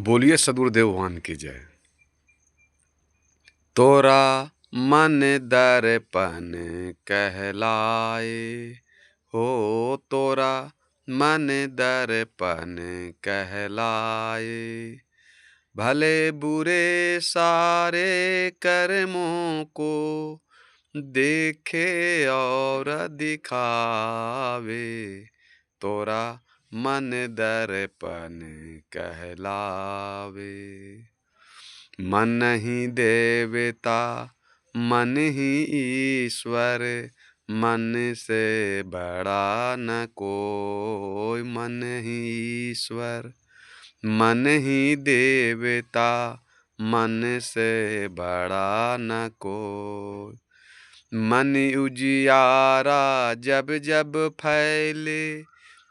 बोलिए सदगुरुदेव भगवान की जय। तोरा मन दर्पण कहलाए हो, तोरा मन दर्पण कहलाए। भले बुरे सारे कर्मों को देखे और दिखावे, तोरा मन दर्पण कहलावे। मन ही देवता मन ही ईश्वर, मन से बड़ा न कोई। मन ही ईश्वर मन ही देवता, मन से बड़ा न कोई। मन उजियारा जब जब फैले,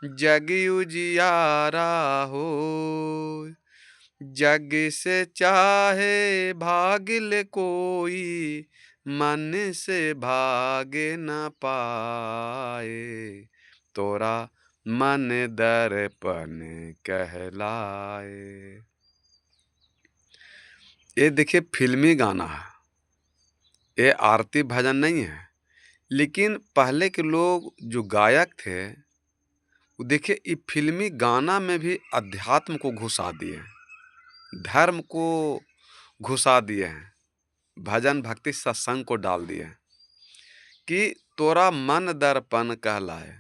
जग उजियारा हो। जग से चाहे भाग ले कोई, मन से भागे न पाए। तोरा मन दर्पण कहलाए। ये देखिए फिल्मी गाना है, ये आरती भजन नहीं है। लेकिन पहले के लोग जो गायक थे, वो देखिए ये फिल्मी गाना में भी अध्यात्म को घुसा दिए हैं, धर्म को घुसा दिए हैं, भजन भक्ति सत्संग को डाल दिए हैं कि तोरा मन दर्पण कहलाए।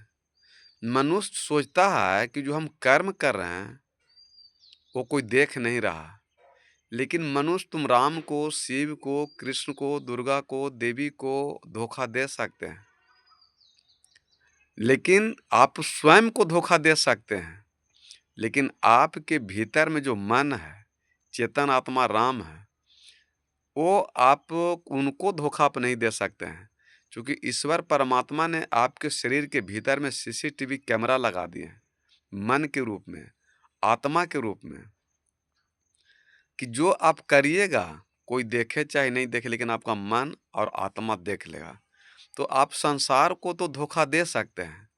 मनुष्य सोचता है कि जो हम कर्म कर रहे हैं वो कोई देख नहीं रहा, लेकिन मनुष्य तुम राम को, शिव को, कृष्ण को, दुर्गा को, देवी को धोखा दे सकते हैं, लेकिन आप स्वयं को धोखा दे सकते हैं। लेकिन आपके भीतर में जो मन है, चेतन आत्मा राम है, वो आप उनको धोखा आप नहीं दे सकते हैं, क्योंकि ईश्वर परमात्मा ने आपके शरीर के भीतर में सीसीटीवी कैमरा लगा दिए हैं, मन के रूप में, आत्मा के रूप में, कि जो आप करिएगा कोई देखे चाहे नहीं देखे, लेकिन आपका मन और आत्मा देख लेगा। तो आप संसार को तो धोखा दे सकते हैं,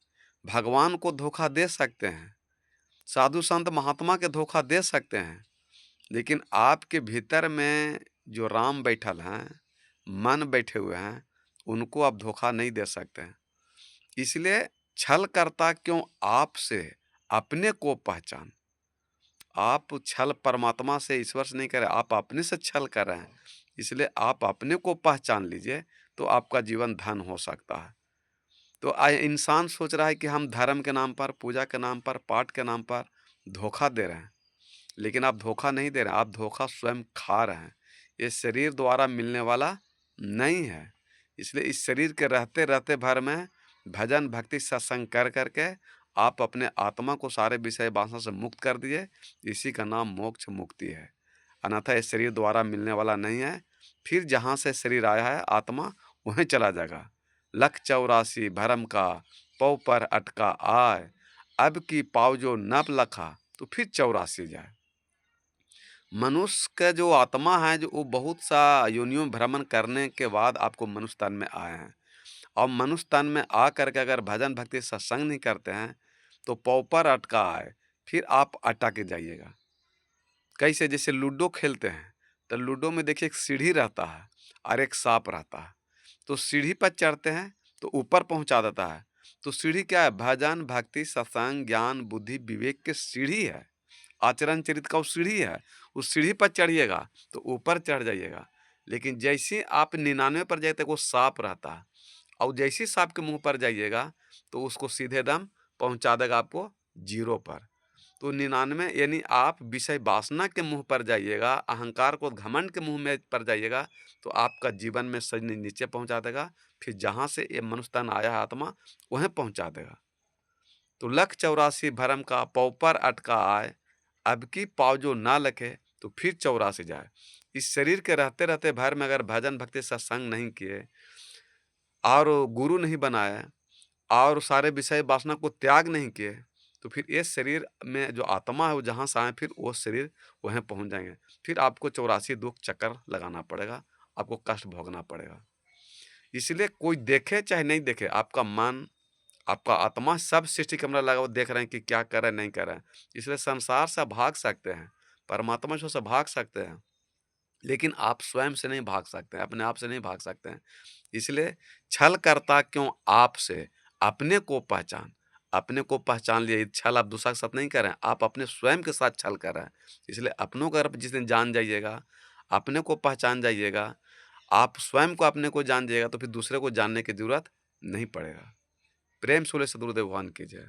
भगवान को धोखा दे सकते हैं, साधु संत महात्मा के धोखा दे सकते हैं, लेकिन आपके भीतर में जो राम बैठल हैं, मन बैठे हुए हैं, उनको आप धोखा नहीं दे सकते हैं। इसलिए छल करता क्यों आपसे, अपने को पहचान। आप छल परमात्मा से, ईश्वर से नहीं कर रहे, आप अपने से छल कर रहे हैं। इसलिए आप अपने को पहचान लीजिए, तो आपका जीवन धन हो सकता है। तो इंसान सोच रहा है कि हम धर्म के नाम पर, पूजा के नाम पर, पाठ के नाम पर धोखा दे रहे हैं, लेकिन आप धोखा नहीं दे रहे हैं, आप धोखा स्वयं खा रहे हैं। ये शरीर द्वारा मिलने वाला नहीं है। इसलिए इस शरीर के रहते रहते भर में भजन भक्ति सत्संग कर करके आप अपने आत्मा को सारे विषय वासना से मुक्त कर दिए। इसी का नाम मोक्ष मुक्ति है। अन्यथा ये शरीर द्वारा मिलने वाला नहीं है। फिर जहाँ से शरीर आया है आत्मा, वहीं चला जाएगा। लख 84 भरम का पौ पर अटका आए, अब की पाव जो नब लखा, तो फिर 84 जाए। मनुष्य का जो आत्मा है, जो वो बहुत सा योनियों भ्रमण करने के बाद आपको मनुष्य तन में आए हैं, और मनुष्य तन में आ करके अगर भजन भक्ति सत्संग नहीं करते हैं, तो पौ पर अटका आए, फिर आप अटक के जाइएगा। कैसे? जैसे लूडो खेलते हैं, तो लूडो में देखिए एक सीढ़ी रहता है और एक सांप रहता है। तो सीढ़ी पर चढ़ते हैं तो ऊपर पहुंचा देता है। तो सीढ़ी क्या है? भजन भक्ति सत्संग ज्ञान बुद्धि विवेक के सीढ़ी है, आचरण चरित का वो सीढ़ी है। उस सीढ़ी पर चढ़िएगा तो ऊपर चढ़ जाइएगा। लेकिन जैसे आप 99 पर जाए तक वो सांप रहता है, और जैसे सांप के मुंह पर जाइएगा तो उसको सीधे दम पहुंचा देगा आपको 0 पर। तो 99 यानी आप विषय वासना के मुंह पर जाइएगा, अहंकार को घमंड के मुंह में पर जाइएगा, तो आपका जीवन में सजनी नीचे पहुंचा देगा। फिर जहां से ये मनुष्य तन आया है आत्मा, वहीं पहुंचा देगा। तो लख 84 भरम का पौ पर अटका आए, अब की पाव जो ना लखे, तो फिर 84 जाए। इस शरीर के रहते रहते भर में अगर भजन भक्ति सत्संग नहीं किए और गुरु नहीं बनाए और सारे विषय वासना को त्याग नहीं किए, तो फिर इस शरीर में जो आत्मा है वो जहाँ से आए, फिर वो शरीर वहीं पहुँच जाएंगे। फिर आपको 84 दुख चक्कर लगाना पड़ेगा, आपको कष्ट भोगना पड़ेगा। इसलिए कोई देखे चाहे नहीं देखे, आपका मन आपका आत्मा सब सृष्टि कैमरा लगा हुआ देख रहे हैं कि क्या कर रहे हैं नहीं कर रहे हैं। इसलिए संसार से आप भाग सकते हैं, परमात्मा से भाग सकते हैं, लेकिन आप स्वयं से नहीं भाग सकते हैं, अपने आप से नहीं भाग सकते हैं। इसलिए छल करता क्यों आपसे, अपने को पहचान लिए। ये छल आप दूसरा के साथ नहीं कर रहे हैं, आप अपने स्वयं के साथ छल कर रहे हैं। इसलिए अपनों को अगर जिस दिन जान जाइएगा, अपने को पहचान जाइएगा, आप स्वयं को अपने को जान जाइएगा, तो फिर दूसरे को जानने की ज़रूरत नहीं पड़ेगा। प्रेम से बोले सद्गुरुदेव भगवान की जय।